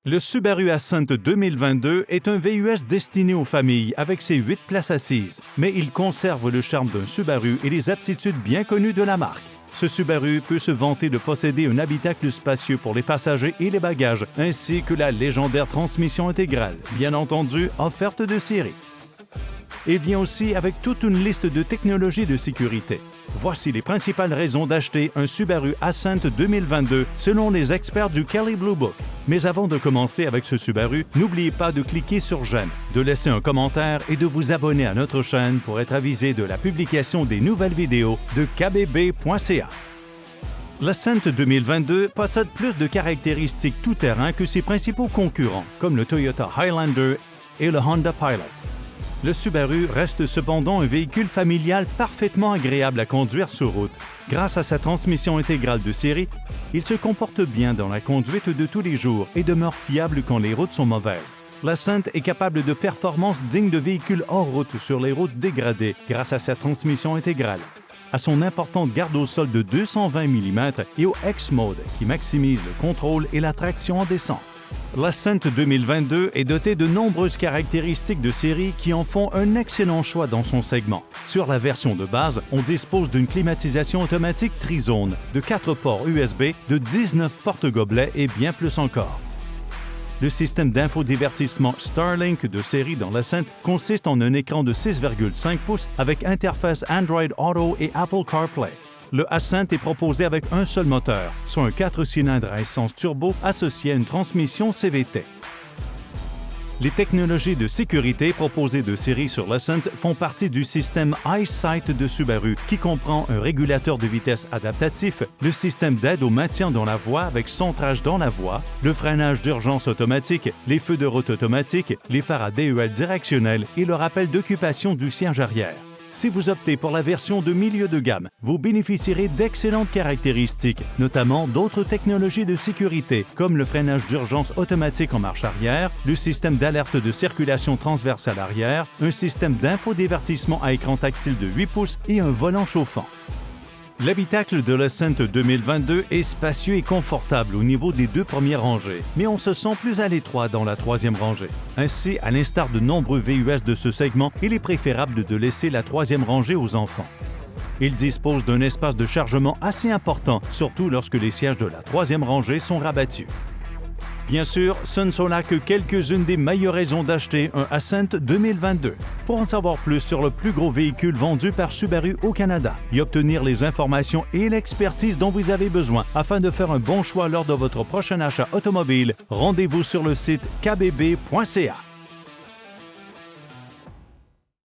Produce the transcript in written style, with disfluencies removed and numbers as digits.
Le Subaru Ascent 2022 est un VUS destiné aux familles avec ses 8 places assises, mais il conserve le charme d'un Subaru et les aptitudes bien connues de la marque. Ce Subaru peut se vanter de posséder un habitacle spacieux pour les passagers et les bagages, ainsi que la légendaire transmission intégrale, bien entendu offerte de série. Il vient aussi avec toute une liste de technologies de sécurité. Voici les principales raisons d'acheter un Subaru Ascent 2022 selon les experts du Kelley Blue Book. Mais avant de commencer avec ce Subaru, n'oubliez pas de cliquer sur j'aime, de laisser un commentaire et de vous abonner à notre chaîne pour être avisé de la publication des nouvelles vidéos de kbb.ca. L'Ascent 2022 possède plus de caractéristiques tout-terrain que ses principaux concurrents, comme le Toyota Highlander et le Honda Pilot. Le Subaru reste cependant un véhicule familial parfaitement agréable à conduire sur route. Grâce à sa transmission intégrale de série, il se comporte bien dans la conduite de tous les jours et demeure fiable quand les routes sont mauvaises. L'Ascent est capable de performances dignes de véhicules hors route sur les routes dégradées grâce à sa transmission intégrale, à son importante garde au sol de 220 mm et au X-Mode qui maximise le contrôle et la traction en descente. L'Ascent 2022 est doté de nombreuses caractéristiques de série qui en font un excellent choix dans son segment. Sur la version de base, on dispose d'une climatisation automatique trizone, de 4 ports USB, de 19 porte-gobelets et bien plus encore. Le système d'infodivertissement Starlink de série dans l'Ascent consiste en un écran de 6,5 pouces avec interface Android Auto et Apple CarPlay. Le Ascent est proposé avec un seul moteur, soit un 4 cylindres à essence turbo associé à une transmission CVT. Les technologies de sécurité proposées de série sur l'Ascent font partie du système EyeSight de Subaru, qui comprend un régulateur de vitesse adaptatif, le système d'aide au maintien dans la voie avec centrage dans la voie, le freinage d'urgence automatique, les feux de route automatiques, les phares à DEL directionnels et le rappel d'occupation du siège arrière. Si vous optez pour la version de milieu de gamme, vous bénéficierez d'excellentes caractéristiques, notamment d'autres technologies de sécurité, comme le freinage d'urgence automatique en marche arrière, le système d'alerte de circulation transversale arrière, un système d'infodivertissement à écran tactile de 8 pouces et un volant chauffant. L'habitacle de l'Ascent 2022 est spacieux et confortable au niveau des 2 premières rangées, mais on se sent plus à l'étroit dans la 3e rangée. Ainsi, à l'instar de nombreux VUS de ce segment, il est préférable de laisser la 3e rangée aux enfants. Il dispose d'un espace de chargement assez important, surtout lorsque les sièges de la 3e rangée sont rabattus. Bien sûr, ce ne sont là que quelques-unes des meilleures raisons d'acheter un Ascent 2022. Pour en savoir plus sur le plus gros véhicule vendu par Subaru au Canada et obtenir les informations et l'expertise dont vous avez besoin afin de faire un bon choix lors de votre prochain achat automobile, rendez-vous sur le site kbb.ca.